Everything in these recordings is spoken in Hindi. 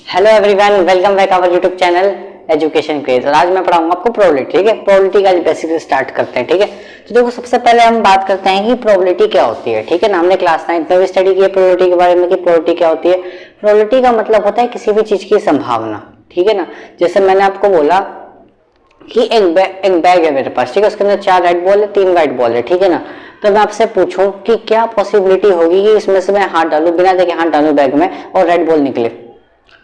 Hello everyone, welcome back our YouTube channel education craze. और आज मैं पढ़ाऊंगा आपको प्रोबेबिलिटी। ठीक है, प्रोबेबिलिटी का बेसिक स्टार्ट करते हैं। ठीक है, तो देखो सबसे पहले हम बात करते हैं कि प्रोबेबिलिटी क्या होती है। ठीक है ना, हमने क्लास 9 में भी स्टडी की है प्रोबेबिलिटी के बारे में कि प्रोबेबिलिटी क्या होती है। प्रोबेबिलिटी का मतलब होता है किसी भी चीज की संभावना। ठीक है ना, जैसे मैंने आपको बोला कि एक बैग है मेरे पास। ठीक है, उसके अंदर 4 रेड बॉल है, 3 व्हाइट बॉल है। ठीक है ना, तो मैं आपसे पूछूं कि क्या पॉसिबिलिटी होगी कि इसमें से मैं हाथ डालूं, बिना देखे हाथ डालूं बैग में और रेड बॉल निकले।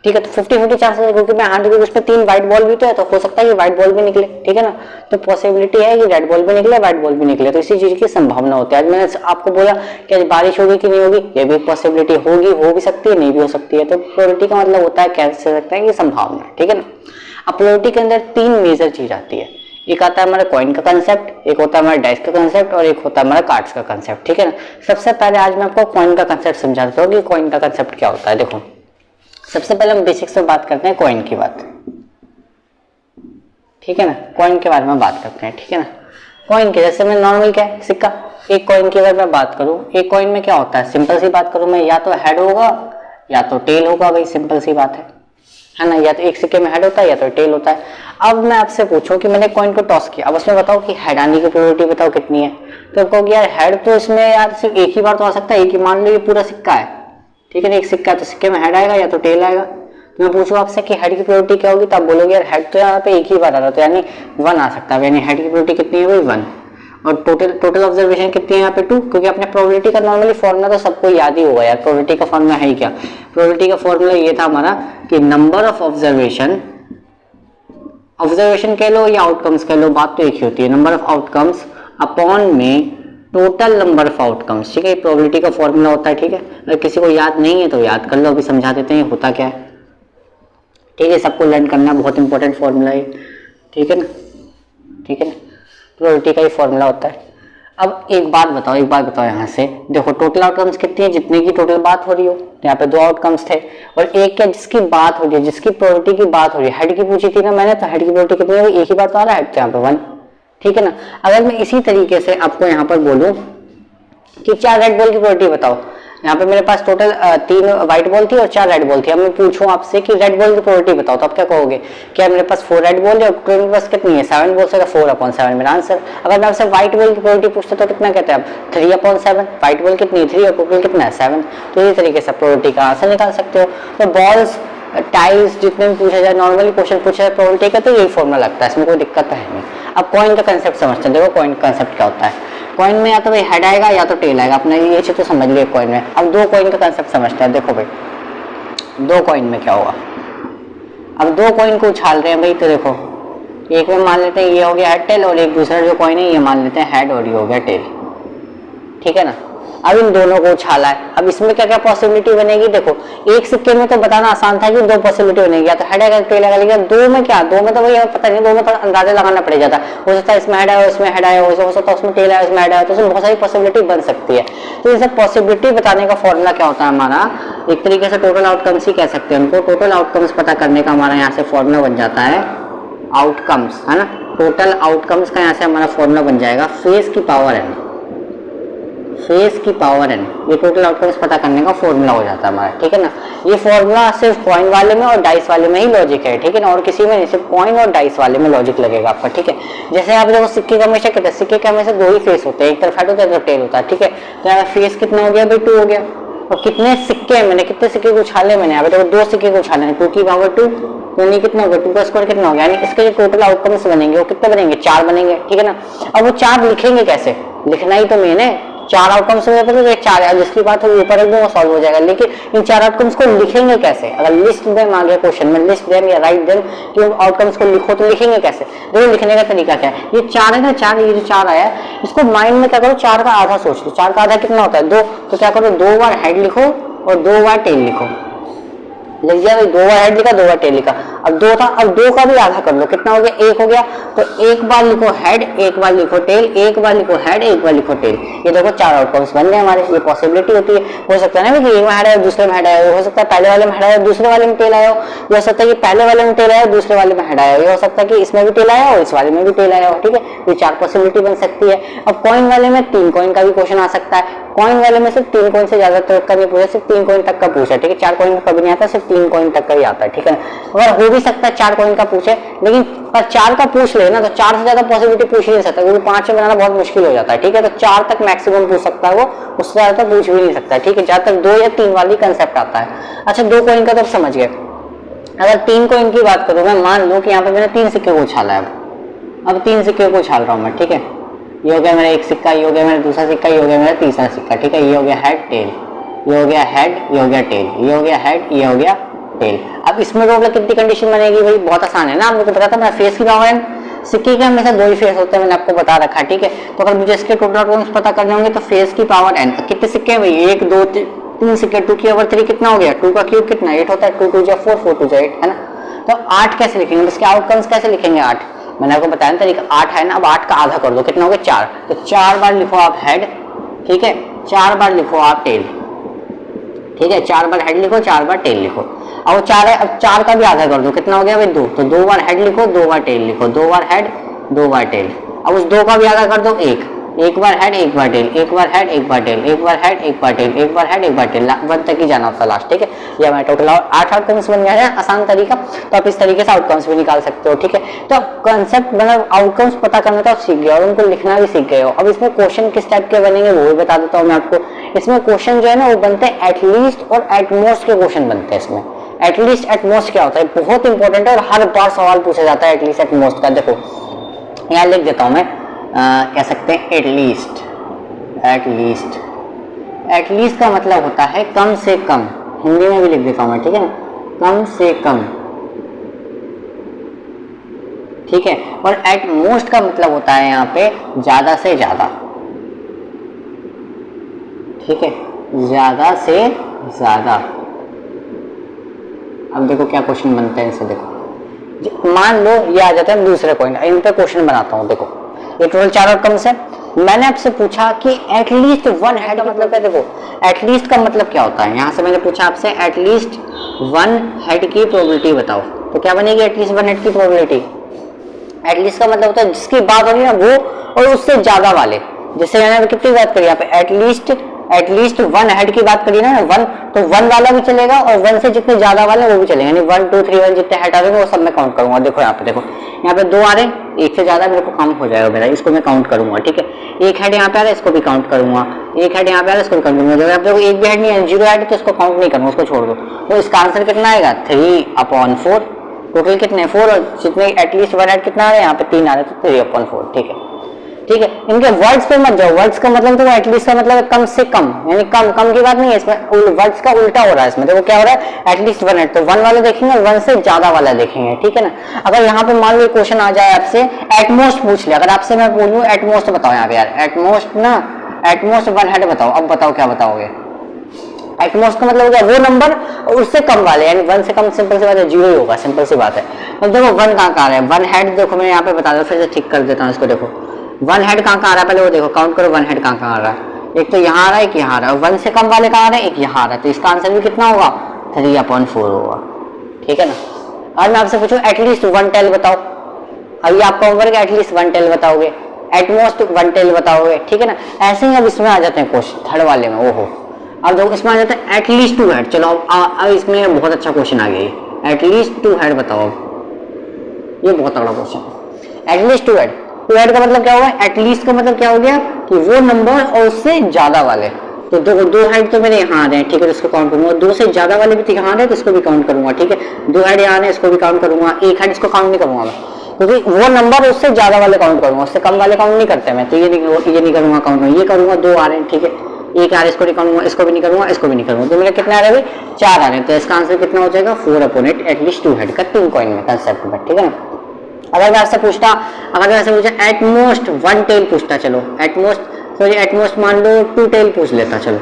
ठीक है, तो 50-50 चांसेस है क्योंकि मैं हाथ दूंगा, उसमें 3 व्हाइट बॉल भी तो है, तो हो सकता है कि व्हाइट बॉल भी निकले। ठीक है ना, तो पॉसिबिलिटी है कि रेड बॉल भी निकले, व्हाइट बॉल भी निकले। तो इसी चीज की संभावना होती है। आज मैंने आपको बोला कि आज बारिश होगी कि नहीं होगी, ये भी पॉसिबिलिटी होगी, हो भी सकती है, नहीं भी हो सकती है। तो प्रोबेबिलिटी का मतलब होता है, कह सकते हैं कि संभावना। ठीक है ना, अब प्रोबेबिलिटी के अंदर 3 मेजर चीज आती है। एक आता है हमारा कॉइन का कंसेप्ट, एक होता है हमारा डाइस का कंसेप्ट और एक होता है हमारा कार्ड्स का कंसेप्ट। ठीक है ना, सबसे पहले आज मैं आपको कॉइन का कंसेप्ट समझाता हूँ कि कॉइन का कंसेप्ट क्या होता है। देखो, सबसे पहले हम बेसिक्स में बात करते हैं कॉइन की बात। ठीक है ना, कॉइन के बारे में बात करते हैं। ठीक है ना, कॉइन के जैसे मैं नॉर्मल क्या है, सिक्का। एक कॉइन की अगर मैं बात करूं, एक कॉइन में क्या होता है, सिंपल सी बात करूं मैं, या तो हेड होगा या तो टेल होगा। भाई सिंपल सी बात है ना, या तो एक सिक्के में हेड होता है या तो टेल होता है। अब मैं आपसे पूछूं कि मैंने कॉइन को टॉस किया, अब उसमें बताओ कि हेड आने की प्रोबेबिलिटी बताओ कितनी है। तो कहोगे यार हेड तो इसमें यार सिर्फ एक ही बार तो आ सकता है, एक ही मान लो ये पूरा सिक्का है। ठीक है ना, एक सिक्का है तो सिक्के में हेड आएगा या तो टेल आएगा। तो मैं पूछूं आपसे कि हेड की प्रोबेबिलिटी क्या होगी, तो आप बोलोगे यार हेड तो यहाँ पे एक ही बार आ रहा, तो यानी 1 आ सकता है। यानी हेड की प्रोबेबिलिटी कितनी है भाई, 1। और टोटल ऑब्जर्वेशन कितनी है यहाँ पे 2, क्योंकि अपने प्रोबेबिलिटी का नॉर्मली फॉर्मूला तो सबको याद ही होगा यार। प्रोबेबिलिटी का फॉर्मूला है ही क्या, प्रोबेबिलिटी का फॉर्मूला ये था हमारा कि नंबर ऑफ ऑब्जर्वेशन कह लो या आउटकम्स कह लो, बात तो एक ही होती है, नंबर ऑफ आउटकम्स अपॉन में टोटल नंबर ऑफ आउटकम्स। ठीक है, प्रोबेबिलिटी का फॉर्मूला होता है। ठीक है, अगर किसी को याद नहीं है तो याद कर लो, अभी समझा देते हैं होता क्या है। ठीक है, सबको लर्न करना, बहुत इंपॉर्टेंट फॉर्मूला है। ठीक है ना, ठीक है ना, प्रोबेबिलिटी का ही फॉर्मूला होता है। अब एक बात बताओ यहाँ से, देखो टोटल आउटकम्स कितनी है, जितने की टोटल बात हो रही हो। यहाँ पे 2 आउटकम्स थे और एक क्या जिसकी बात हो रही है, जिसकी प्रोबेबिलिटी की बात हो रही है। हेड की पूछी थी ना मैंने, तो हेड की प्रोबेबिलिटी कितनी है, एक ही बात तो आ रहा है, हेड तो यहाँ पे 1। ठीक है ना, अगर मैं इसी तरीके से आपको यहाँ पर बोलूं कि 4 रेड बॉल की प्रोबेबिलिटी बताओ, यहाँ पे मेरे पास टोटल 3 व्हाइट बॉल थी और 4 रेड बॉल थी। अब मैं पूछूं आपसे कि रेड बॉल की प्रोबेबिलिटी बताओ, तो आप क्या कहोगे, क्या मेरे पास 4 रेड बॉल है और टोटल मेरे पास कितनी है 7 बॉल से, 4/7 मेरा आंसर। अगर मैं आपसे व्हाइट बॉल की प्रोबेबिलिटी पूछता तो कितना कहते हैं आप, 3/7। व्हाइट बॉल कितनी है 3 और टोटल कितना है 7। तो इसी तरीके से प्रोबेबिलिटी का आंसर निकाल सकते हो। तो बॉल्स टाइल्स जितने भी पूछा जाए, नॉर्मली क्वेश्चन पूछा जाए प्रोबेबिलिटी का, तो यही फॉर्मूला लगता है, इसमें कोई दिक्कत है नहीं। अब कॉइन का कंसेप्ट समझते हैं। देखो कॉइन का कंसेप्ट क्या होता है, कॉइन में या तो भाई हेड आएगा या तो टेल आएगा, अपने ये चीज तो समझ लिए कॉइन में। अब 2 कॉइन का कंसेप्ट समझते हैं। देखो भाई 2 कॉइन में क्या होगा, अब 2 कॉइन को उछाल रहे हैं भाई, तो देखो एक में मान लेते हैं ये हो गया हेड टेल और एक दूसरा जो कॉइन है ये मान लेते हैं हेड और ये हो गया टेल। ठीक है ना, अब इन दोनों को उछाला है। अब इसमें क्या क्या पॉसिबिलिटी बनेगी, देखो एक सिक्के में तो बताना आसान था कि 2 पॉसिबिलिटी बनेगी, या तो हेड आएगा टेल आएगा, लेकिन 2 में क्या, 2 में तो भाई पता नहीं, 2 में तो अंदाजा लगाना पड़ जाता। हो सकता है इसमें हेड आया, इसमें हेड आया, हो सकता है उसमें टेल आया, इसमें हेड आया, तो उसमें बहुत सारी पॉसिबिलिटी बन सकती है। तो इन सब पॉसिबिलिटी बताने का फॉर्मूला क्या होता है हमारा, एक तरीके से टोटल आउटकम्स ही कह सकते हैं उनको। टोटल आउटकम्स पता करने का हमारा यहाँ से फॉर्मूला बन जाता है आउटकम्स, है ना। टोटल आउटकम्स का यहाँ से हमारा फॉर्मूला बन जाएगा फेस की पावर एन, फेस की पावर एन। ये टोटल आउटकम्स पता करने का फॉर्मूला हो जाता है हमारा। ठीक है ना, ये फॉर्मूला सिर्फ कॉइन वाले में और डाइस वाले में ही लॉजिक है। ठीक है ना, और किसी में नहीं, सिर्फ कॉइन और डाइस वाले में लॉजिक लगेगा आपका। ठीक है, जैसे आप देखो सिक्के का हमेशा कहते हैं, सिक्के के हमेशा 2 ही फेस होते हैं, एक तरफ हेड होता है एक तरफ टेल होता है। ठीक है, तो यहाँ फेस कितना हो गया भाई 2 हो गया। और कितने सिक्के मैंने, कितने सिक्के को उछाले मैंने, यहाँ पे देखो 2 सिक्के को उछाले, 2 की पावर 2, यानी कितना होगा 2 का स्क्वायर कितना हो गया, यानी इसके जो टोटल आउटकम्स बनेंगे वो कितने बनेंगे, 4 बनेंगे। ठीक है ना, अब वो 4 लिखेंगे कैसे, लिखना ही तो मेन है। 4 आउटकम्स में पता है 4 है, जिसकी बात होगी ऊपर एकदम वो सॉल्व हो जाएगा, लेकिन इन 4 आउटकम्स को लिखेंगे कैसे। अगर लिस्ट देम आ गया क्वेश्चन में, लिस्ट देम या राइट देम कि आउटकम्स को लिखो, तो लिखेंगे कैसे। देखो लिखने का तरीका क्या है, ये 4 है ना, 4 ये जो 4 आया इसको माइंड में क्या करो, 4 का आधा सोच लो। 4 का आधा कितना होता है 2, तो क्या करो 2 बार हेड लिखो और 2 बार टेल लिखो। लग गया भाई, 2 बार हेड लिखा 2 बार टेल लिखा। अब 2 था, अब 2 का भी आधा कर लो, कितना हो गया, 1 हो गया। तो एक बार लिखो हेड, एक बार लिखो टेल, एक बार लिखो हेड, एक बार लिखो टेल। ये देखो 4 आउटकम्स बन गए हमारे। ये पॉसिबिलिटी होती है, हो सकता है ना कि एक में हेड आया दूसरे में हेड आया, हो सकता है पहले वाले में हेड आया दूसरे वाले में टेल आया, हो सकता है कि पहले वाले में टेल आया दूसरे वाले में हेड आया, ये हो सकता है कि इसमें भी टेल आया और इस वाले में भी टेल आया हो। ठीक है, ये 4 पॉसिबिलिटी बन सकती है। अब कॉइन वाले में 3 कॉइन का भी क्वेश्चन आ सकता है। कॉइन वाले में सिर्फ 3 कॉइन से ज्यादा तक का नहीं पूछा, सिर्फ 3 कॉइन तक का पूछा। ठीक है, 4 कॉइन का कभी नहीं आता, सिर्फ 3 कॉइन तक का ही आता है। ठीक है, अगर हो भी सकता है 4 कॉइन का पूछे, लेकिन पर 4 का पूछ ले ना तो 4 से ज्यादा पॉसिबिलिटी पूछ ही नहीं सकता, क्योंकि 5 में बनाना बहुत मुश्किल हो जाता है। ठीक है, तो 4 तक मैक्सिमम पूछ सकता है वो, उससे ज्यादा तक पूछ भी नहीं सकता। ठीक है, जहां तक 2 या 3 वाली कंसेप्ट आता है। अच्छा, 2 कॉइन का तो समझ गए। अगर 3 कॉइन की बात करूं, मैं मान लो कि यहाँ पे मैंने 3 सिक्के को उछाला है, अब 3 सिक्के को उछाल रहा हूं मैं। ठीक है, ये हो गया मेरा एक सिक्का, ये हो गया मेरा दूसरा सिक्का, ये हो गया मेरा तीसरा सिक्का। ठीक है, ये हो गया हेड टेल, ये हो गया हेड, ये हो गया टेल, ये हो गया हेड, ये हो गया टेल। अब इसमें टोटल कितनी कंडीशन बनेगी भाई, बहुत आसान है ना, आपको पता था। मैं फेस की पावर, सिक्के के हमेशा 2 ही फेस होते हैं, मैंने आपको बता रखा। ठीक है, तो अगर मुझे इसके टोटल टर्म्स पता करने होंगे तो फेस की पावर n। कितने सिक्के हैं भाई, 1 2 3 सिक्के, 2 की पावर 3 कितना हो गया, 2 का क्यूब कितना 8 होता है, 2 2 4 4 2 8 है ना। तो 8 कैसे लिखेंगे, इसके आउटकम्स कैसे लिखेंगे, 8 मैंने आपको बताया ना तरीका, 8 है ना। अब 8 का आधा कर दो, कितना हो गया 4, तो 4 बार लिखो आप हेड। ठीक है, 4 बार लिखो आप टेल। ठीक है, 4 बार हेड लिखो, 4 बार टेल लिखो। अब 4 है, अब 4 का भी आधा कर दो, कितना हो गया भाई 2, तो 2 बार हेड लिखो, 2 बार टेल लिखो, 2 बार हेड 2 बार टेल। अब उस 2 का भी आधा कर दो, 1 बार हेड 1 बार टेल, 1 बार हेड 1 बार टेल, 1 बार हेड 1 बार टेल, 1 बार हेड 1 बार टेल, 1 तक ही जाना होता है लास्ट। ठीक है, ये हमारा टोटल 8 आउटकम्स बन गया है, आसान तरीका। तो आप इस तरीके से आउटकम्स भी निकाल सकते हो। ठीक है, तो कंसेप्ट मतलब आउटकम्स पता करने का सीख गए और उनको लिखना भी सीख गए हो। अब इसमें क्वेश्चन किस टाइप के बनेंगे वो भी बता देता हूँ मैं आपको। इसमें क्वेश्चन जो है ना वो बनते हैं एटलीस्ट और एटमोस्ट के क्वेश्चन बनते हैं इसमें। एटलीस्ट एटमोस्ट क्या होता है, बहुत इंपॉर्टेंट है और हर बार सवाल पूछा जाता है एटलीस्ट एटमोस्ट का। देखो यहाँ लिख देता हूँ मैं, कह सकते हैं एटलीस्ट। एटलीस्ट, एटलीस्ट का मतलब होता है कम से कम, हिंदी में भी लिख देता हूँ मैं। ठीक है ना, कम से कम। ठीक है, और एट मोस्ट का मतलब होता है यहाँ पे ज्यादा से ज्यादा। ठीक है, ज्यादा से ज्यादा। अब देखो क्या क्वेश्चन बनते हैं इनसे। देखो मान लो ये आ जाता है दूसरे पॉइंट, इन पे क्वेश्चन बनाता हूँ। देखो ये टोटल 4 आउटकम्स है। मैंने आपसे पूछा कि एटलीस्ट 1 हेड का मतलब क्या। देखो एटलीस्ट का मतलब क्या होता है, यहाँ से मैंने पूछा आपसे एटलीस्ट 1 हेड की प्रोबेबिलिटी बताओ, तो क्या बनेगी एटलीस्ट 1 हेड की प्रोबेबिलिटी। एटलीस्ट का मतलब होता है जिसकी बात हो रही है ना वो, और उससे ज्यादा वाले। जैसे मैंने कितनी बात करी यहाँ पे, एटलीस्ट 1 हेड की बात करी ना 1, तो 1 वाला भी चलेगा और 1 से जितने ज्यादा वाले वो भी चलेगा, यानी 1 2 3 1 जितने हेड आ रहे हैं वो सब मैं काउंट करूंगा। देखो यहाँ पे, देखो यहाँ पे 2 आ रहे हैं, एक से ज्यादा मेरे को काउंट हो जाएगा मेरा, इसको मैं काउंट करूंगा। ठीक है, एक हेड यहाँ पे आ रहा है, इसको भी काउंट करूंगा, एक हेड यहाँ पे आ रहा है, इसको भी काउंट करूंगा। जब आप एक भी हेड नहीं है, 0 हेड, तो इसको काउंट नहीं करूंगा, उसको छोड़ दो। तो इसका आंसर कितना आएगा 3/4। टोटल कितने 4, और जितने एटलीस्ट 1 हेड कितना आ रहा है यहाँ पे 3 आ रहे हैं, तो 3/4। ठीक है, ठीक है, इनके वर्ड्स पे मत जाओ। वर्ड्स का मतलब, तो एटलीस्ट का मतलब कम से कम, यानी कम कम की बात नहीं है इसमें, वर्ड्स का उल्टा हो रहा है इसमें। देखो क्या हो रहा है, एटलीस्ट 1 हेड, तो 1 वाले देखेंगे, 1 से ज्यादा वाला देखेंगे। ठीक है ना, अगर यहाँ पे मान लो क्वेश्चन आ जाए आपसे एटमोस्ट पूछ ले, अगर आपसे मैं बोलूँ एटमोस्ट बताओ यहाँ पे यार, एटमोस्ट ना, एटमोस्ट 1 हेड बताओ, अब बताओ क्या बताओगे। एटमोस्ट का मतलब हो गया वो नंबर उससे कम वाले, यानी 1 से कम, सिंपल सी बात है 0 ही होगा, सिंपल सी बात है। तो देखो 1 कहाँ आ रहा है, 1 हेड देखो मैं यहाँ पे बता दो, फिर से ठीक कर देता हूँ इसको। देखो 1 हेड कहाँ आ रहा है, पहले वो देखो, काउंट करो 1 हेड कहाँ आ रहा है। एक तो यहाँ आ रहा है, एक यहाँ आ रहा है, 1 से कम वाले कहाँ आ रहे हैं, एक यहाँ आ रहा है, तो इसका आंसर भी कितना होगा 3/4 होगा। ठीक है ना, और मैं आपसे पूछूं एटलीस्ट 1 टेल बताओ, अभी आपका होमवर्क एटलीस्ट 1 टेल बताओगे, एटमोस्ट 1 टेल बताओगे। ठीक है ना, ऐसे ही अब इसमें आ जाते हैं क्वेश्चन थर्ड वाले में। ओहो, अब देखो इसमें आ जाता है एटलीस्ट 2 हेड। चलो अब इसमें बहुत अच्छा क्वेश्चन आ गया, एटलीस्ट 2 हेड बताओ। ये बहुत तगड़ा क्वेश्चन है, एटलीस्ट 2 हेड। 2 हेड का मतलब क्या होगा, एटलीस्ट का मतलब क्या हो गया कि वो नंबर और उससे ज्यादा वाले। तो 2 हेड तो मेरे यहाँ आ रहे हैं, ठीक है, इसको काउंट करूंगा। 2 से ज्यादा वाले भी यहाँ आ रहे हैं, तो इसको भी काउंट करूंगा। ठीक है, 2 हेड यहाँ आ रहे हैं, इसको भी काउंट करूंगा। 1 हेड इसको काउंट नहीं करूंगा मैं, क्योंकि वो नंबर उससे ज्यादा वाले काउंट करूंगा, उससे कम वाले काउंट नहीं करते मैं, तो ये नहीं करूंगा काउंट, ये करूंगा। 2 आ रहे हैं, ठीक है, 1 आ रहा है, इसको नहीं करूंगा, इसको भी नहीं करूंगा, इसको भी नहीं करूंगा। तो मेरा कितना आ रहा है भाई 4 आ रहे हैं, तो इसका आंसर कितना हो जाएगा 4/8 एटलीस्ट 2 हेड का 3 कॉइन में कंसेप्ट में। ठीक है ना, अगर मैं आपसे पूछता, अगर मैं आपसे पूछा एटमोस्ट 1 टेल पूछता, चलो एटमोस्ट मान लो 2 टेल पूछ लेता, चलो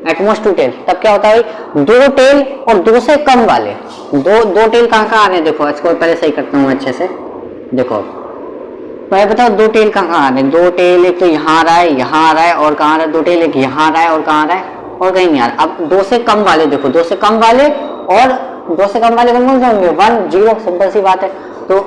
एटमोस्ट 2 टेल, तब क्या होता है भाई 2 टेल और 2 से कम वाले, दो टेल कहाँ कहाँ आ रहे हैं, देखो इसको पहले सही करता हूँ अच्छे से, देखो पहले बताओ 2 टेल कहाँ आ रहे हैं, 2 टेल एक तो यहाँ आ रहा है, यहाँ आ रहा है, और कहाँ आ रहा है 2 टेल, एक यहाँ आ रहा है और कहाँ आ रहा है और कहीं नहीं आ रहा। अब 2 से कम वाले देखो, 2 से कम वाले और 2 से कम वाले कौन कौन से होंगे, 1 0, सिंपल सी बात है। तो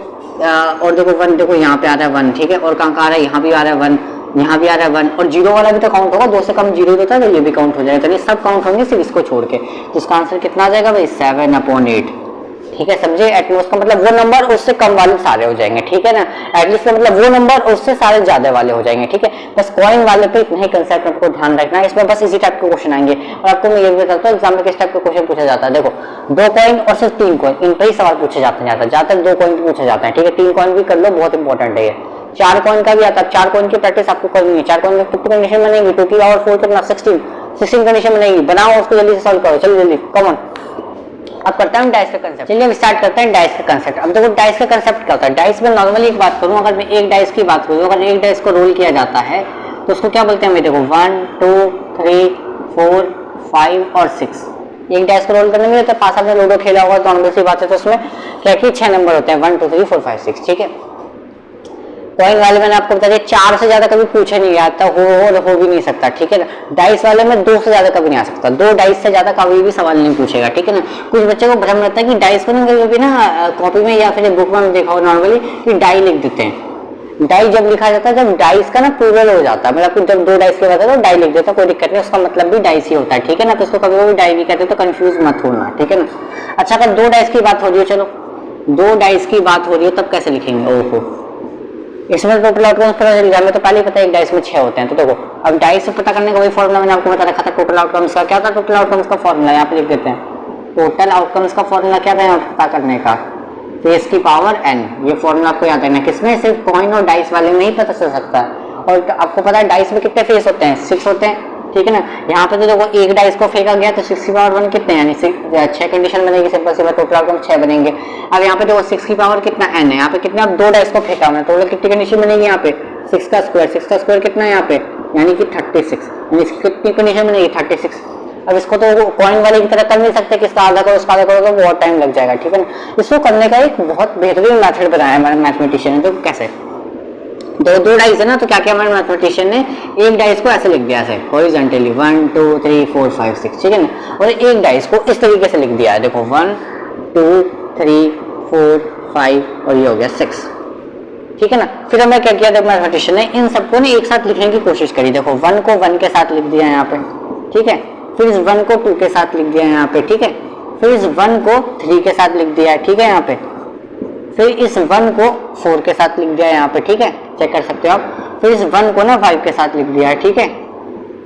और देखो 1 देखो यहाँ पे आ रहा है 1, ठीक है, और कहाँ कहाँ आ रहा है, यहाँ भी आ रहा है 1, यहाँ भी आ रहा है 1, और 0 वाला भी तो काउंट होगा, 2 से कम 0 देता है तो ये भी काउंट हो जाएगा, तो ये सब काउंट होंगे सिर्फ इसको छोड़ के। तो इसका आंसर कितना आ जाएगा भाई 7/8, ठीक है, समझे। एटमोस्ट का मतलब वो नंबर उससे कम वाले सारे हो जाएंगे, ठीक है ना। एटलीस्ट का मतलब वो नंबर उससे सारे ज्यादा वाले हो जाएंगे, ठीक है। बस कॉइन वाले पे इतना ही कंसेप्ट आपको ध्यान रखना है, इसमें बस इसी टाइप के क्वेश्चन आएंगे। और आपको मैं ये भी बताता हूँ एग्जाम में किस टाइप का क्वेश्चन पूछा जाता है। देखो 2 कॉइन और सिर्फ 3 कॉइन, इन पर ही सवाल पूछे जाते हैं, जहाँ तक 2 कॉइन पूछे जाते हैं, ठीक है। 3 कॉइन भी कर लो, बहुत इंपॉर्टेंट है ये। 4 कॉइन का भी आता है, 4 कॉइन की प्रैक्टिस आपको करनी है। 4 कॉइन में कितनी कंडीशन बनेगी, 2 की पावर 4 कितना 16 कंडीशन बनेगी, बनाओ उसको जल्दी से सॉल्व करो, चलो जल्दी कॉमन। अब करता हूँ डाइस का कंसेप्ट, चलिए अब स्टार्ट करते हैं डाइस का कंसेप्ट। अब देखो डाइस का कंसेप्ट क्या होता है। डाइस में नॉर्मली एक बात करूँ, अगर मैं एक डाइस की बात करूँ, अगर एक डाइस को रोल किया जाता है तो उसको क्या बोलते हैं, देखो 1 2 3 4 5 और 6, एक डाइस को रोल करने में तो पास आपने लूडो खेला होगा तो नॉर्मल सी बात है, तो उसमें क्या कि 6 नंबर होते हैं 1 2 3 4 5 6, ठीक है। कॉइन वाले मैंने आपको बता दिया 4 से ज्यादा कभी पूछा नहीं आता, हो भी नहीं सकता, ठीक है ना। डाइस वाले में 2 से ज्यादा कभी नहीं आ सकता, 2 डाइस से ज्यादा कभी भी सवाल नहीं पूछेगा, ठीक है ना। कुछ बच्चे को भ्रम रहता है कि डाइस को ना कभी ना कॉपी में या फिर बुक में देखा हो नॉर्मली कि डाई लिख देते हैं। डाई जब लिखा जाता है जब डाइस का ना प्लूरल हो जाता है, मतलब जब 2 डाइस के बाद तो डाई लिख देता है, कोई दिक्कत नहीं, उसका मतलब भी डाइस ही होता है, ठीक है ना। तो उसको कभी कभी डाई भी कहते हैं, तो कंफ्यूज मत होना, ठीक है ना। अच्छा अगर 2 डाइस की बात हो रही है, चलो 2 डाइस की बात हो रही है तब कैसे लिखेंगे, ओहो इसमें टोटल आउटकम्स पता चल जाए, तो पहले ही पता है एक डाइस में 6 होते हैं। तो देखो अब डाइस से पता करने का वही फॉर्मूला मैंने आपको बता रखा था टोटल आउटकम्स का। क्या था टोटल आउटकम्स का फॉर्मूला, यहाँ पे लिख देते हैं। टोटल आउटकम्स का फॉर्मूला क्या था पता करने का, फेस की पावर n, ये फॉर्मूला आपको याद रखना। किसमें, सिर्फ कॉइन और डाइस वाले में ही पता चल सकता है। और आपको पता है डाइस में कितने फेस होते हैं, 6 होते हैं, ठीक है ना। यहाँ पे तो देखो एक डाइस को फेंका गया तो 6 की पावर 1 कितने, यानी 6 कंडीशन बनेगी, सिंपल सी बात, टोटल आउटकम 6 बनेंगे। अब यहाँ पे देखो 6 की पावर कितना n है, यहाँ पे कितने, अब 2 डाइस को फेंका हमने, टोटल कितनी कंडीशन बनेगी यहाँ पे 6 का स्क्वायर कितना है यहाँ पे, यानी कि 36, यानी इसकी कितनी कंडीशन बनेगी 36। अब इसको तो कॉइन वाले की तरह कर नहीं सकते कि इसका आधा करो उसका आधा करो, तो बहुत टाइम लग जाएगा, ठीक है ना। इसको करने का एक बहुत बेहतरीन मेथड बनाया है हमारे मैथमेटिशियन ने। तो कैसे, दो डाइस है ना, तो क्या किया हमारे मैथमेटिशियन ने, एक डाइस को ऐसे लिख दिया है हॉरिजॉन्टली 1 2 3 4 5 6, ठीक है ना। और एक डाइस को इस तरीके से लिख दिया है, देखो 1 2 3 4 5 और ये हो गया 6, ठीक है ना। फिर हमें क्या किया, देखो मैथमेटिशियन ने इन सबको ने एक साथ लिखने की कोशिश करी। देखो 1 को 1 के साथ लिख दिया यहाँ पे, ठीक है। फिर इस 1 को 2 के साथ लिख दिया यहाँ पे, ठीक है। फिर इस 1 को 3 के साथ लिख दिया, ठीक है यहाँ पे। फिर इस 1 को 4 के साथ लिख दिया यहाँ पे, ठीक है, चेक कर सकते हो आप। फिर इस 1 को ना 5 के साथ लिख दिया है, ठीक है।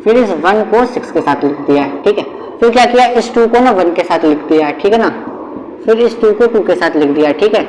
फिर इस 1 को 6 के साथ लिख दिया है, ठीक है। फिर क्या किया, इस 2 को ना 1 के साथ लिख दिया है, ठीक है ना। फिर इस 2 को 2 के साथ लिख दिया, ठीक है।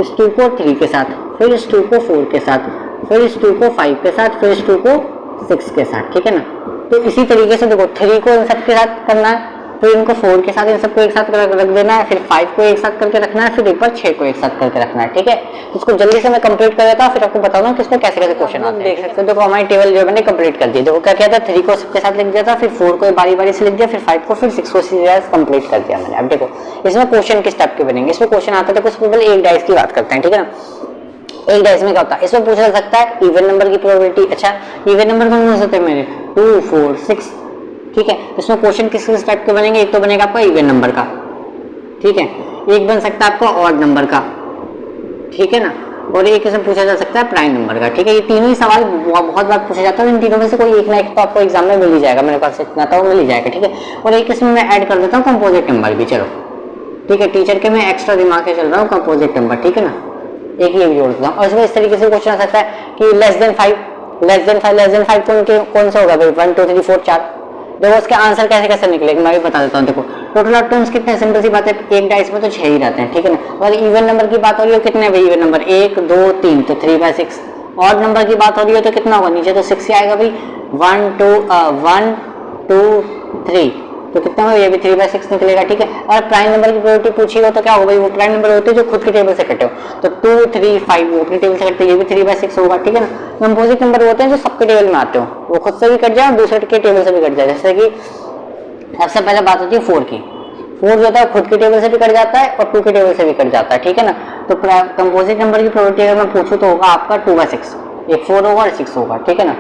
इस 2 को 3 के साथ, फिर इस 2 को 4 के साथ, फिर इस 2 को 5 के साथ, फिर इस 2 को 6 के साथ, ठीक है ना। तो इसी तरीके से देखो 3 को इन सब के साथ करना है, फिर इनको 4 के साथ इन सबको एक साथ रख देना है, फिर 5 को एक साथ करके रखना है, फिर एक बार 6 को एक साथ करके रखना है, ठीक है। इसको जल्दी से मैं कंप्लीट कर देता हूँ, फिर आपको बताऊंगा कि इसमें कैसे कैसे क्वेश्चन आते हैं, देख सकते हो। देखो हमारी टेबल जो मैंने कंप्लीट कर दी। देखो क्या किया था, 3 को सबके साथ लिख दिया था, फिर 4 को बारी बारी से लिख दिया, फिर 5 को, फिर 6 को कंप्लीट कर दिया मैंने। अब देखो इसमें क्वेश्चन किस टाइप के बनेंगे, इसमें क्वेश्चन आता है, तो सिंपल एक डाइस की बात करते हैं, ठीक है ना। एक डाइस में क्या होता है, इसमें पूछा जा सकता है इवन नंबर की प्रोबेबिलिटी। अच्छा इवन नंबर कौन हो सकते हैं मेरे, 2 4 6, ठीक है। इसमें क्वेश्चन किस किस टाइप के बनेंगे, एक तो बनेगा आपका इवन नंबर का, ठीक है। एक बन सकता है आपका ऑड नंबर का, ठीक है ना। और एक इसमें पूछा जा सकता है प्राइम नंबर का, ठीक है। ये तीनों ही सवाल बहुत बार पूछा जाता है, इन तीनों में से कोई एक ना एक तो आपको एग्जाम में मिल ही जाएगा, मेरे पास इतना था वो मिल ही जाएगा, ठीक है। और एक इसमें मैं ऐड कर देता हूँ कंपोजिट नंबर भी, चलो ठीक है। टीचर के मैं एक्स्ट्रा दिमाग से चल रहा हूँ, कंपोजिट नंबर, ठीक है ना, एक ये भी जोड़ देता हूँ। और इसमें इस तरीके से क्वेश्चन आ सकता है कि लेस देन 5 कौन सा होगा भाई, 1 2 3 4 4। देखो उसके आंसर कैसे कैसे निकलेंगे मैं भी बता देता हूँ। देखो टोटल आउटकम्स कितने, सिंपल सी बात है, एक डाइस में तो 6 ही रहते हैं, ठीक है ना। और इवन नंबर की बात हो रही है, कितने भाई इवन नंबर 1 2 3, तो 3/6। ऑड नंबर की बात हो रही है तो कितना होगा, नीचे तो 6 ही आएगा भाई, 1 2 3, तो कितना होगा, ये भी 3/6 निकलेगा, ठीक है। और प्राइम नंबर की प्रोबेबिलिटी पूछी हो तो क्या होगा भाई, वो प्राइम नंबर होते हैं जो खुद की टेबल से कटे हो, तो 2 3 5 वो अपनी टेबल से कटते, ये भी 3/6 होगा, ठीक है ना। कंपोजिट नंबर होते हैं जो सबके टेबल में आते हो, वो खुद से भी कट जाए और दूसरे के टेबल से भी कट जाए, जैसे कि सबसे पहले बात होती है 4 की। 4 जो होता है खुद के टेबल से भी कट जाता है और 2 के टेबल से भी कट जाता है, ठीक है ना। तो कंपोजिट नंबर की प्रोबेबिलिटी अगर मैं पूछूं तो होगा आपका 2/6, एक 4 होगा और 6 होगा, ठीक है ना।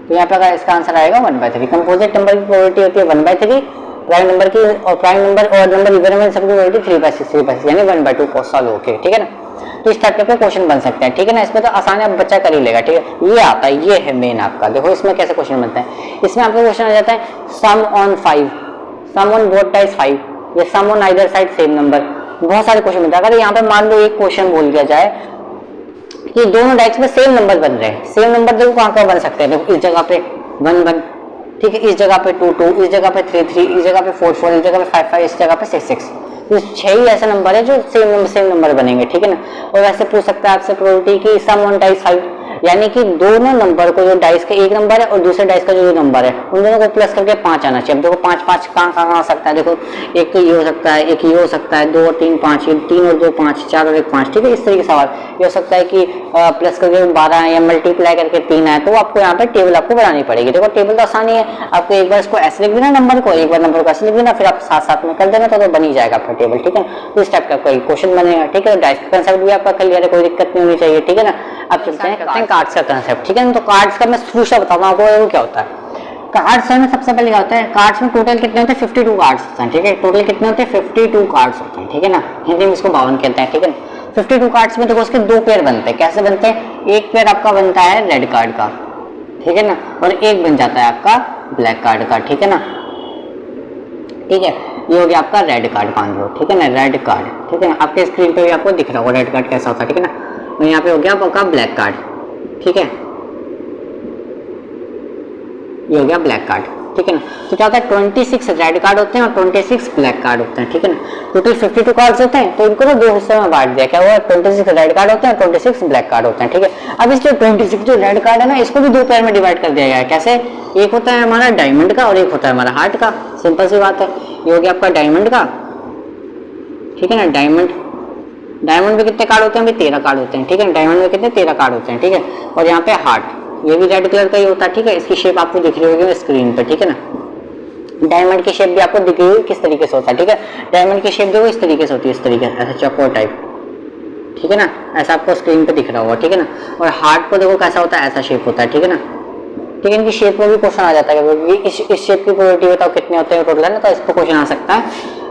तो यहाँ पे इसका आंसर आएगा 1/3। कंपोजिट नंबर की प्रोबेबिलिटी होती है 1/3, प्राइम नंबर की और प्राइम नंबर और नंबर इवन में सबकी प्रोबेबिलिटी 3/6 यानी 1/2 को सॉल्व होके, ठीक है ना। तो इस टाइप के क्वेश्चन बन सकते हैं, ठीक है ना। इसमें तो आसान है, बच्चा कर ही लेगा, ठीक है। ये आता है, ये है मेन आपका। देखो इसमें कैसे क्वेश्चन बनता है। इसमें आपका क्वेश्चन आ जाता है sum on 5, sum on both sides 5 या sum on either side same number. बहुत सारे क्वेश्चन बनते हैं। अगर यहाँ पे मान लो एक क्वेश्चन बोल दिया जाए कि दोनों डाइस में सेम नंबर बन रहे हैं, सेम नंबर देखो कहाँ कहाँ बन सकते हैं। देखो इस जगह पे 1 1, ठीक है, इस जगह पे 2 2, इस जगह पे 3 3, इस जगह पे 4 4, इस जगह पे 5 5, इस जगह पे 6 6। तो 6 ही ऐसे नंबर है जो सेम नंबर बनेंगे, ठीक है ना। और वैसे पूछ सकता है आपसे प्रोबेबिलिटी की सम ऑन डाइस 5, यानी कि दोनों नंबर को जो डाइस का एक नंबर है और दूसरे डाइस का जो नंबर है उन दोनों को प्लस करके 5 आना चाहिए। अब देखो 5 5 कहाँ आ सकता है। देखो एक तो ये हो सकता है, एक ये हो सकता है, 2 और 3 5, 3 और 2 5, 4 और 1 5, ठीक है। इस तरीके से सवाल ये हो सकता है कि प्लस करके 12 या मल्टीप्लाई करके 3 है। तो आपको यहाँ पे टेबल आपको बनानी पड़ेगी। देखो टेबल तो आसानी है, आपको एक बार इसको ऐसे लिख देना नंबर को, एक बार नंबर को ऐसे लिख देना, फिर आप साथ साथ में कर देना तो बन ही जाएगा आपका टेबल, ठीक है। तो इस टाइप का कोई क्वेश्चन बनेगा, ठीक है। डाइस का कंसेप्ट भी आपका क्लियर है, कोई दिक्कत नहीं होनी चाहिए, ठीक है ना। अब चलते हैं कार्ड्स का कंसेप्ट, ठीक है। तो कार्ड्स का मैं शुरू से बताऊंगा आपको वो क्या होता है। कार्ड्स में सबसे पहले क्या होता है, कार्ड्स में टोटल कितने होते हैं 52 कार्ड्स होते हैं, ठीक है। टोटल कितने होते हैं 52 कार्ड्स होते हैं, ठीक है ना। हिंदी में इसको 52 कहते हैं, ठीक है। 52 कार्ड्स में देखो उसके 2 पेयर बनते हैं। कैसे बनते हैं, एक पेयर आपका बनता है रेड कार्ड का, ठीक है ना, और एक बन जाता है आपका ब्लैक कार्ड का, ठीक है ना। ठीक है, ये हो गया आपका रेड कार्ड, मान लो, ठीक है ना, रेड कार्ड, ठीक है। आपके स्क्रीन पे भी आपको दिख रहा होगा रेड कार्ड कैसा होता है, ठीक है ना। और यहाँ पे हो गया आपका ब्लैक कार्ड, ठीक है, ये हो गया ब्लैक कार्ड, ठीक है ना। तो क्या होता है 26 रेड कार्ड होते हैं और 26 ब्लैक कार्ड होते हैं, ठीक है ना। टोटल 52 कार्ड्स होते हैं, तो इनको ना 2 हिस्से में बांट दिया। क्या हुआ, 26 रेड कार्ड होते हैं, 26 ब्लैक कार्ड होते हैं, ठीक है। अब इसके 26 जो रेड कार्ड है ना, इसको भी 2 पेयर में डिवाइड कर दिया गया है। कैसे, एक होता है हमारा डायमंड का और एक होता है हमारा हार्ट का। सिंपल सी बात है। ये हो गया आपका डायमंड का, ठीक है ना। डायमंड में कितने कार्ड होते हैं, 13 कार्ड होते हैं, ठीक है। डायमंड में कितने 13 कार्ड होते हैं, ठीक है। और यहाँ पे हार्ट, ये भी रेड कलर का ही होता है, ठीक है। इसकी शेप आपको दिख रही होगी स्क्रीन पे, ठीक है ना। डायमंड की शेप भी आपको दिख रही होगी किस तरीके से होता है, ठीक है। डायमंड की शेप देखो इस तरीके से होती है, इस तरीके से, ऐसा चौकोर टाइप, ठीक है ना। ऐसा आपको स्क्रीन पे दिख रहा होगा, ठीक है ना। और हार्ट को देखो कैसा होता है, ऐसा शेप होता है, ठीक है ना। ठीक है, इनकी शेप में भी क्वेश्चन आ जाता है, इस शेप की प्रोबेबिलिटी बताओ कितने होते हैं टोटल, है ना। तो इस पर क्वेश्चन आ सकता है।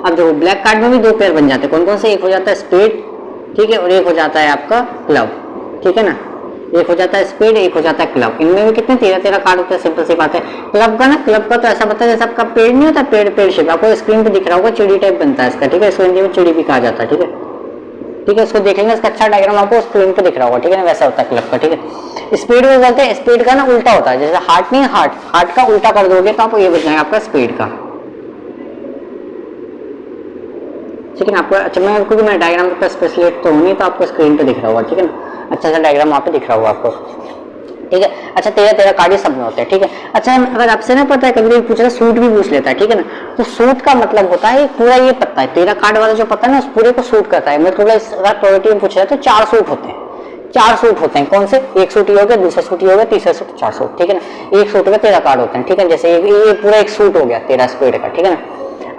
अब देखो ब्लैक कार्ड में भी 2 पेयर बन जाते हैं। कौन कौन से, एक हो जाता है स्पेड, ठीक है, और एक हो जाता है आपका क्लब, ठीक है ना। एक हो जाता है स्पेड, एक हो जाता है क्लब। इनमें भी कितने 13 कार्ड होते हैं। सिंपल सी बात है। क्लब का ना, क्लब का तो ऐसा पता है जैसे आपका पेड़ नहीं होता, पेड़ शेप आपको स्क्रीन पे दिख रहा होगा, चिड़ी टाइप बनता है इसका, ठीक है। इसको हिंदी में चिड़ी भी कहा जाता है, ठीक है, ठीक है। इसको देखेंगे, इसका अच्छा डायग्राम आपको स्क्रीन पे दिख रहा होगा, ठीक है ना। वैसा होता है क्लब का, ठीक है। स्पीड में बोलते हैं, स्पीड का ना उल्टा होता है, जैसे हार्ट नहीं, हार्ट का उल्टा कर दोगे तो आपको ये बच जाएगा आपका स्पीड का, ठीक है ना। आपको अच्छा, मैं क्योंकि मैं डायग्राम का स्पेशलिस्ट तो हूँ नहीं, तो आपको स्क्रीन पे दिख रहा होगा, ठीक है ना। अच्छा सा डायग्राम वहाँ पे दिख रहा होगा आपको, ठीक है। अच्छा 13 कार्ड ये सब में होते हैं, ठीक है। अच्छा अगर आपसे ना पता है, कभी पूछा सूट भी पूछ लेता है, ठीक है ना। तो सूट का मतलब होता है पूरा, ये पता है 13 कार्ड वाला जो पता है ना, उस पूरे को सूट करता है। मैं थोड़ा अगर प्रोबेबिलिटी में पूछा तो 4 सूट होते हैं, 4 सूट होते हैं। कौन से, एक सूट ये हो गया, दूसरा सूट ये हो गया, तीसरा सूट, 4 सूट, ठीक है ना। एक सूट में 13 कार्ड होते हैं, ठीक है। जैसे ये पूरा एक सूट हो गया 13 स्पीड का, ठीक है ना।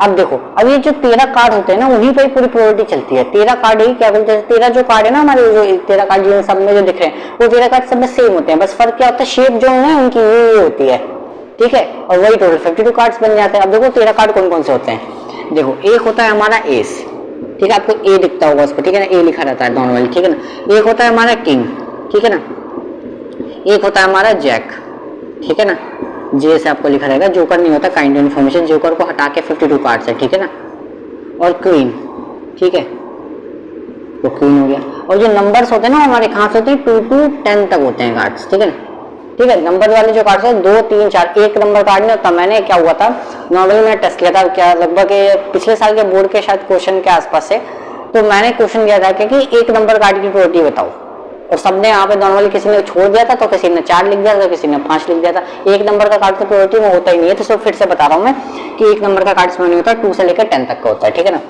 अब देखो, अब ये जो 13 कार्ड होते हैं ना, उन्हीं पर पूरी प्रोबेबिलिटी चलती है। 13 कार्ड ही क्या बोलते हैं, 13 जो कार्ड है ना हमारे, जो 13 कार्ड जिन सब में जो दिख रहे हैं, वो 13 कार्ड सब में सेम होते हैं। बस फर्क क्या होता है, शेप जो है उनकी ये होती है, ठीक है। और वही टोटल 52 कार्ड्स बन जाते हैं। अब देखो 13 कार्ड कौन कौन से होते हैं। देखो एक होता है हमारा एस, ठीक है, आपको ए दिखता होगा उस पर, ठीक है ना, ए लिखा रहता है नॉर्मली, ठीक है ना। एक होता है हमारा किंग, ठीक है ना। एक होता है हमारा जैक, ठीक है ना, जे से आपको लिखा रहेगा। जोकर नहीं होता, काइंड इन्फॉर्मेशन, जोकर को हटा के 52 कार्ड्स है, ठीक है ना। और क्वीन, ठीक है, तो क्वीन हो गया। और जो नंबर्स होते हैं ना हमारे कहाँ से होते हैं, 2 to 10 तक होते हैं कार्ड्स, ठीक है ना, ठीक है। नंबर वाले जो कार्ड्स है 2 3 4, एक नंबर कार्ड नहीं होता। मैंने क्या हुआ था, नॉर्मली मैंने टेस्ट किया था, क्या लगभग पिछले साल के बोर्ड के शायद क्वेश्चन के आसपास से, तो मैंने क्वेश्चन दिया था कि एक नंबर कार्ड की प्रोबेबिलिटी बताओ, और सबने यहाँ पे नॉर्मली किसी ने छोड़ दिया था, तो किसी ने 4 लिख दिया था, तो किसी ने 5 लिख दिया था। एक नंबर का कार्ड तो प्रोबेबिलिटी में होता ही नहीं है। तो सिर्फ फिर से बता रहा हूँ मैं कि एक नंबर का कार्ड इसमें नहीं होता, 2 से लेकर 10 तक का होता है, ठीक है ना।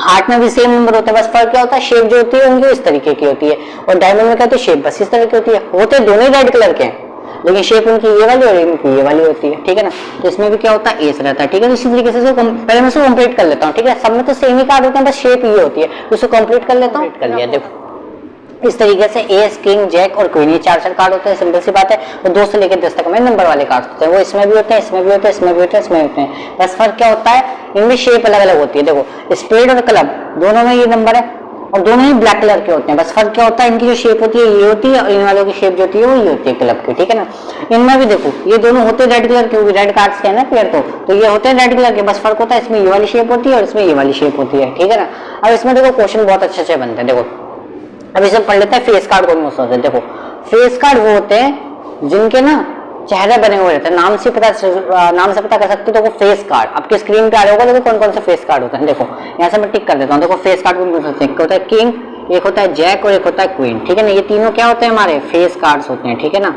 हार्ट में भी सेम नंबर होता है, बस फर्क क्या होता है, शेप जो होती है उनकी इस तरीके की होती है, और डायमंड में क्या होती है, शेप बस इस तरह की होती है। होते दोनों रेड कलर के हैं, लेकिन शेप उनकी ये वाली और इनकी ये वाली होती है, ठीक है ना। तो इसमें भी क्या होता है, एस रहता है, ठीक है। तो इसी तरीके से पहले मैं इसको कंप्लीट कर लेता हूँ, ठीक है। सब में तो सेम ही कार्ड होते हैं, बस शेप ये होती है, तो इसको कंप्लीट कर लेता हूँ। कर लिया, देखो इस तरीके से एस, किंग, जैक और क्वीन, ये 4 कार्ड होते हैं, सिंपल सी बात है। और 2 से लेकर 10 तक में नंबर वाले कार्ड होते हैं, वो इसमें भी होते हैं, इसमें भी होते हैं, इसमें भी होते हैं, इसमें होते हैं। बस फर्क क्या होता है, इनमें शेप अलग अलग होती है। देखो स्पेड और क्लब दोनों में ये नंबर है और दोनों ही ब्लैक कलर के होते हैं। बस फर्क क्या होता है, इनकी जो शेप होती है ये होती है और इन वालों की शेप जो होती है वो ये होती है क्लब की, ठीक है ना। इनमें भी देखो ये दोनों होते हैं रेड कलर के, रेड कार्ड्स के है ना पेयर, तो ये होते हैं रेड कलर के। बस फर्क होता है इसमें ये वाली शेप होती है और इसमें ये वाली शेप होती है, ठीक है ना। अब इसमें देखो क्वेश्चन बहुत अच्छे से बनते हैं। देखो अब इसे पढ़ लेते हैं, फेस कार्ड कौन होते हैं। देखो फेस कार्ड वो होते हैं जिनके ना चेहरे बने हुए रहते हैं, नाम से पता कर सकते हो। तो वो फेस कार्ड आपके स्क्रीन पे आ रहा होगा। देखो कौन कौन से फेस कार्ड होते हैं, देखो यहाँ से मैं टिक कर देता हूँ। देखो फेस कार्ड कौन कौन से होते हैं, एक होता है किंग, एक होता है जैक और एक होता है क्वीन, ठीक है ना। ये तीनों क्या होते हैं, हमारे फेस कार्ड्स होते हैं, ठीक है ना।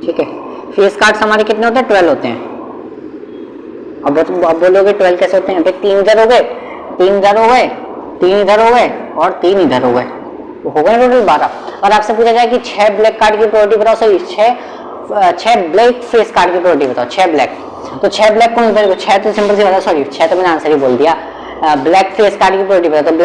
ठीक है, फेस कार्ड्स हमारे कितने होते हैं, 12 होते हैं। अब बोलोगे 12 कैसे होते हैं, 3 इधर हो गए, 3 इधर हो गए, 3 इधर हो गए और 3 इधर हो गए, तो हो गए टोटल 12। और आपसे पूछा जाए कि 6 ब्लैक कार्ड की प्रोबेबिलिटी बताओ, सॉरी 6 ब्लैक फेस कार्ड की प्रोबेबिलिटी बताओ, 6 ब्लैक। तो 6 ब्लैक कौन होता है, 6 तो सिंपल सी बात है, सॉरी 6 तो मैंने आंसर ही बोल दिया। ब्लैक फेस कार्ड की प्रोबेबिलिटी बताओ, तो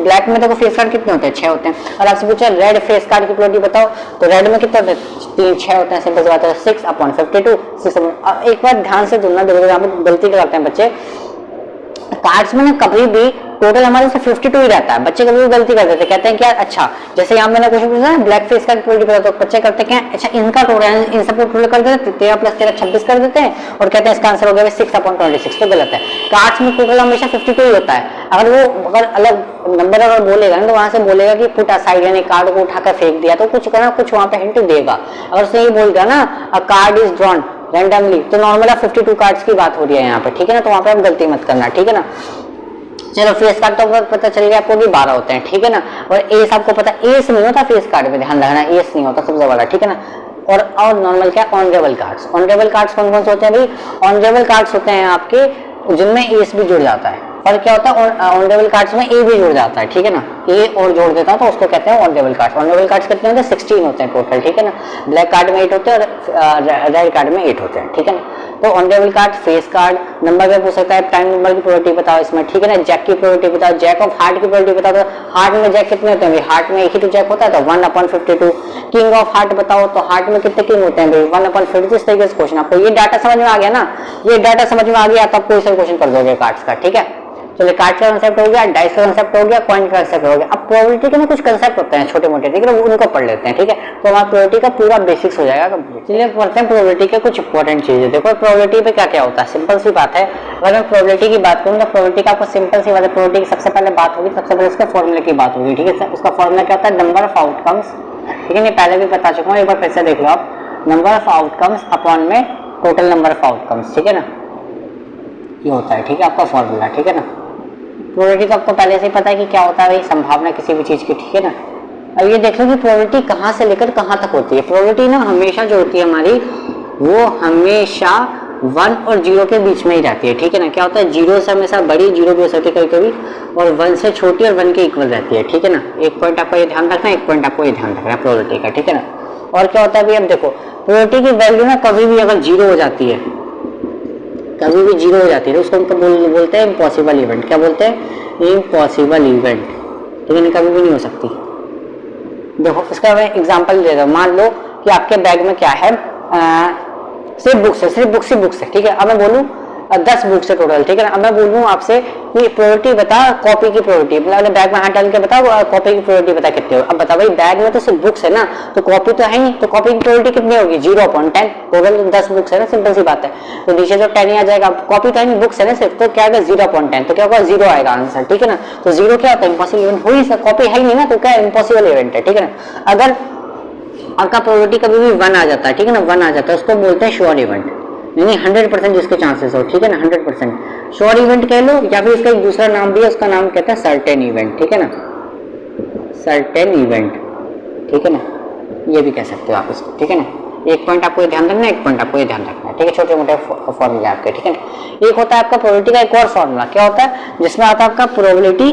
ब्लैक में देखो फेस कार्ड कितने होते हैं, 6 होते हैं। और आपसे पूछा रेड फेस कार्ड की प्रोबेबिलिटी बताओ, तो रेड में कितने होते हैं, 3, 6 होते हैं, सिंपल सी बात है, 6/52, 6। एक बार ध्यान से सुनना, देखो यहाँ पे गलती करते हैं बच्चे, कार्ड्स में ना कभी भी टोटल हमारे से 52 ही रहता है। बच्चे कभी भी गलती कर देते हैं, कहते हैं कि यार अच्छा, जैसे यहाँ मैंने क्वेश्चन पूछा ना ब्लैक फेस का प्रोबेबिलिटी पता, तो बच्चे करते हैं क्या, अच्छा इनका टोटल इन सबको टोटल कर देते हैं, 13 + 13 26 कर देते हैं और कहते हैं इसका आंसर हो गया 6/26। तो गलत है, कार्ड्स में टोटल हमेशा 52 ही होता है। अगर अलग नंबर अगर बोलेगा ना, तो वहां से बोलेगा कि पुट असाइड, यानी कार्ड को उठाकर फेंक दिया, तो कुछ वहां पे हिंट देगा। अगर सही बोल दिया ना अ कार्ड इज ड्रॉन रैंडमली, तो नॉर्मल 52 कार्ड्स की बात हो रही है यहाँ पे, ठीक है ना। तो वहां पे आप गलती मत करना, ठीक है ना। चलो फेस कार्ड तो पता चल गया आपको भी 12 होते हैं, ठीक है ना। और एस आपको पता, एस नहीं होता फेस कार्ड में, ध्यान रखना, एस नहीं होता सबसे बड़ा, ठीक है ना। और नॉर्मल क्या, ऑनरेबल कार्ड्स। ऑनरेबल कार्ड्स कौन कौन से होते हैं भाई, ऑनरेबल कार्ड्स होते हैं आपके जिनमें एस भी जुड़ जाता है। और क्या होता है, ऑनरेबल कार्ड्स में ए भी जुड़ जाता है, ठीक है ना, ए और जोड़ देता है तो उसको कहते हैं ऑनरेबल कार्ड्स। ऑनरेबल कार्ड्स कितने होते हैं, 16 होते हैं टोटल, ठीक है ना। ब्लैक कार्ड में 8 होते हैं और रेड कार्ड में 8 होते हैं, ठीक है ना। तो honourable card, face card, number में पूछ सकता है, प्राइम नंबर की प्रोबेबिलिटी बताओ इसमें, ठीक है ना। जैक की प्रोबेबिलिटी बताओ, जैक ऑफ हार्ट की प्रोबेबिलिटी बताओ, तो हार्ट में जैक कितने होते हैं भाई, हार्ट में एक ही तो जैक होता है, तो 1/52। किंग ऑफ हार्ट बताओ, तो हार्ट में कितने किंग होते हैं भाई, 1/52। इस तरीके से क्वेश्चन, आपको ये डाटा समझ में आ गया ना, ये डाटा समझ में आ गया तो आप कोई सा क्वेश्चन कर दोगे कार्ड्स का, ठीक है। चलिए कार्ड का कंसेप्ट हो गया, डाइस का कंसेप्ट हो गया, कॉइन का कंसेप्ट हो गया। अब प्रोबेबिलिटी के ना कुछ कंसेप्ट होते हैं छोटे मोटे, ठीक है, उनको पढ़ लेते हैं, ठीक है। तो हमारा प्रोबेबिलिटी का पूरा बेसिक्स हो जाएगा कंप्लीट। चलिए पढ़ते हैं प्रोबेबिलिटी के कुछ इंपॉर्टेंट चीजें। देखो प्रोबेबिलिटी पे क्या क्या होता है, सिंपल सी बात है। अगर मैं प्रोबेबिलिटी की बात करूँ तो प्रोबेबिलिटी का आपको सिंपल सी बात है, प्रोबेबिलिटी की सबसे पहले बात होगी, सबसे पहले उसके फॉर्मूले की बात होगी, ठीक है। उसका फॉर्मूला क्या होता है, नंबर ऑफ आउटकम्स, ठीक है, मैं पहले भी बता चुका हूँ, एक बार फिर से देख लो आप, नंबर ऑफ आउटकम्स अपॉन में टोटल नंबर ऑफ आउटकम्स, ठीक है ना, ये होता है, ठीक है, आपका फॉर्मूला, ठीक है ना। प्रोबेबिलिटी तो आपको पहले से ही पता है कि क्या होता है भाई, संभावना किसी भी चीज की, ठीक है ना। अब ये देख लो कि प्रोबेबिलिटी कहाँ से लेकर कहाँ तक होती है। प्रोबेबिलिटी ना हमेशा जो होती है हमारी, वो हमेशा 1 और 0 के बीच में ही रहती है, ठीक है ना। क्या होता है, 0 से हमेशा बड़ी 0 भी हो सकती है कभी कभी, और 1 से छोटी और 1 के इक्वल रहती है, ठीक है ना। एक पॉइंट आपको ये ध्यान रखना है, एक पॉइंट आपको ये ध्यान रखना है प्रोबेबिलिटी का, ठीक है ना। और क्या होता है भाई, अब देखो प्रोबेबिलिटी की वैल्यू ना कभी भी अगर 0 हो जाती है, कभी भी 0 हो जाती है, उसको हम बोलते हैं इम्पॉसिबल इवेंट। क्या बोलते हैं, इम्पॉसिबल इवेंट, लेकिन कभी भी नहीं हो सकती। देखो इसका मैं एग्जांपल दे रहा हूँ, मान लो कि आपके बैग में क्या है, सिर्फ बुक्स है, सिर्फ बुक्स है, ठीक है। अब मैं बोलूँ 10 बुक्स है टोटल, ठीक है ना। अब मैं बोलूँ आपसे कि प्रोबेबिलिटी बता कॉपी की प्रोबेबिलिटी, मतलब बैग में हाथ डाल के बताओ कॉपी की प्रोबेबिलिटी बता कितनी हो। अब बता भाई, बैग में तो सिर्फ बुक्स है ना, तो कॉपी तो है नहीं, तो कॉपी की प्रोबेबिलिटी कितनी होगी, 0/10। टोटल 10 बुक्स है ना, सिंपल सी बात है, तो नीचे जो 10 ही आ जाएगा। कॉपी तो है नहीं, बुक्स है ना सिर्फ, तो क्या आएगा 0/10, तो क्या होगा 0 आएगा आंसर, ठीक है ना। तो 0 क्या होता है, इम्पॉसिबल इवेंट हो ही सकता, कॉपी है ही नहीं ना, तो क्या इम्पॉसिबल इवेंट है, ठीक है ना। अगर आपका प्रोबेबिलिटी कभी भी 1 आ जाता है, ठीक है ना, 1 आ जाता है, उसको बोलते हैं श्योर इवेंट, यानी 100% जिसके चांसेस हो, ठीक है ना, 100% श्योर इवेंट कह लो, या फिर इसका एक दूसरा नाम भी है, उसका नाम कहते हैं सर्टेन इवेंट, ठीक है ना, सर्टेन इवेंट, ठीक है ना, ये भी कह सकते हो आप इसको, ठीक है ना। एक पॉइंट आपको ध्यान रखना है, एक पॉइंट आपको ये ध्यान रखना है, ठीक है। छोटे मोटे फॉर्मूले आपके, ठीक है ना। एक होता है आपका प्रोबेबिलिटी का एक और फॉर्मूला, क्या होता है, जिसमें आता है आपका प्रोबेबिलिटी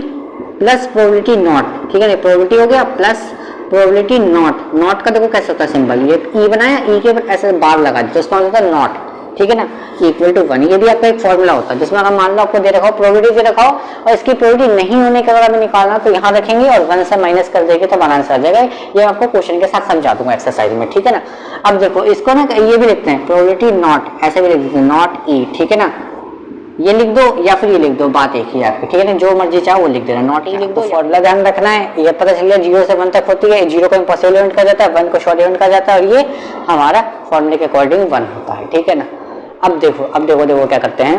प्लस प्रोबेबिलिटी नॉट, ठीक है ना। प्रोबेबिलिटी हो गया प्लस प्रोबेबिलिटी नॉट का देखो कैसे होता है सिंबल, ये ई बनाया, ई के ऊपर ऐसे बार लगा दिया तो उसका मतलब होता है नॉट, ठीक है ना, इक्वल टू 1। ये भी आपका एक फॉर्मूला होता है जिसमें अगर मान लो आपको दे रखा हो प्रोबेबिलिटी दे रखा हो और इसकी प्रोबेबिलिटी नहीं होने के अगर हमें निकालना तो यहाँ रखेंगे और 1 से माइनस कर देंगे तो हमारा आंसर आ जाएगा। ये आपको क्वेश्चन के साथ समझा दूंगा एक्सरसाइज में, ठीक है ना। अब देखो इसको ना ये भी लिखते हैं प्रोबेबिलिटी नॉट, ऐसे भी लिख देते हैं नॉट ई, ठीक है ना, ये लिख दो या फिर ये लिख दो, बात एक ही आपकी, ठीक है ना, जो मर्जी चाहो वो लिख देना, नॉट ई लिख दो। फॉर्मूला ध्यान रखना है, ये पता चल गया 0 से 1 तक होती है, 0 को इम्पॉसिबल इवेंट कहा जाता है, 1 को श्योर इवेंट कहा जाता है और ये हमारा फॉर्मूले के अकॉर्डिंग 1 होता है, ठीक है ना। अब देखो क्या करते हैं,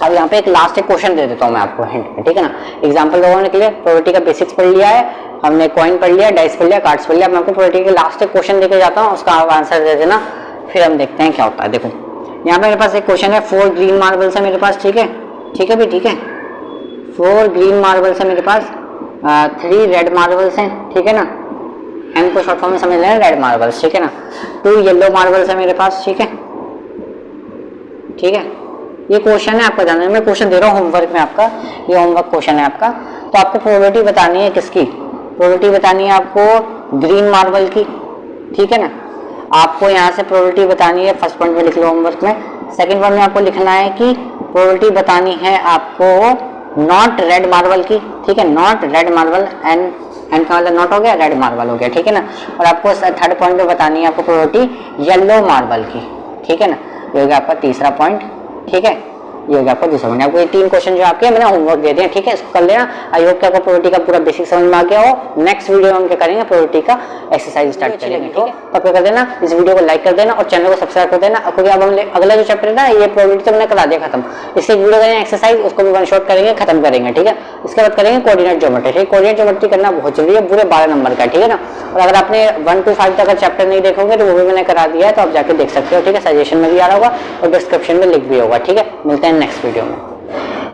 अब यहाँ पे एक लास्ट एक क्वेश्चन दे देता हूँ मैं आपको हिंट में, ठीक है ना। एग्जांपल लगाने के लिए प्रोबेबिलिटी का बेसिक्स पढ़ लिया है हमने, कॉइन पढ़ लिया, डाइस पढ़ लिया, कार्ड्स पढ़ लिया। मैं आपको प्रोबेबिलिटी के लास्ट एक क्वेश्चन देके जाता हूँ, उसका आप आंसर दे देना, फिर हम देखते हैं क्या होता है। देखो यहाँ पे मेरे पास एक क्वेश्चन है, 4 ग्रीन मार्बल्स है मेरे पास, ठीक है भी, ठीक है, 4 ग्रीन मार्बल्स है मेरे पास, 3 रेड मार्बल्स हैं, ठीक है ना, एम को शॉर्ट फॉर्म में समझ लेना, रेड मार्बल्स, ठीक है ना, 2 येलो मार्बल्स है मेरे पास, ठीक है। ये क्वेश्चन है, आपको जानना है, मैं क्वेश्चन दे रहा हूँ होमवर्क में आपका, ये होमवर्क क्वेश्चन है आपका। तो आपको प्रोबेबिलिटी बतानी है किसकी, प्रोबेबिलिटी बतानी है आपको ग्रीन मार्बल की, ठीक है ना। आपको यहाँ से प्रोबेबिलिटी बतानी है, फर्स्ट पॉइंट में लिख लो होमवर्क में। सेकंड पॉइंट में आपको लिखना है कि प्रोबेबिलिटी बतानी है आपको नॉट रेड मार्बल की, ठीक है, नॉट रेड मार्बल, एन का मतलब नॉट हो गया, रेड मार्बल हो गया, ठीक है ना। और आपको थर्ड पॉइंट में बतानी है आपको प्रोबेबिलिटी येलो मार्बल की, ठीक है ना। ये हो गया आपका तीसरा पॉइंट, ठीक है, ये हो गया आपको दूसरा पॉइंट। आपको ये 3 क्वेश्चन जो आपके मैंने होमवर्क दे दिया, ठीक है, इसको कर लेना। आई होप कि आपको प्रोबेबिलिटी का पूरा बेसिक समझ में आ गया हो। नेक्स्ट वीडियो में हम क्या करेंगे, प्रोबेबिलिटी का एक्सरसाइज स्टार्ट करेंगे, ठीक है। तब क्या कर देना, इस वीडियो को लाइक कर देना और चैनल को सब्सक्राइब कर देना, क्योंकि अब हम अगला जो चैप्टर है ना, ये प्रोबेबिलिटी तो मैंने करा दिया खत्म, इससे वीडियो करेंगे एक्सरसाइज, उसको भी वन शॉट करेंगे, खत्म करेंगे, ठीक है। इसके बाद करेंगे कोऑर्डिनेट ज्योमेट्री, ठीक है, कोऑर्डिनेट ज्योमेट्री करना बहुत जरूरी है, पूरे 12 नंबर का, ठीक है ना। और अगर आपने 1 to 5 तक चैप्टर नहीं देखोगे तो वो भी मैंने करा दिया है, तो आप जाके देख सकते हो, ठीक है, सजेशन में भी आ रहा होगा और डिस्क्रिप्शन में लिंक भी होगा, ठीक है। मिलते हैं नेक्स्ट वीडियो में।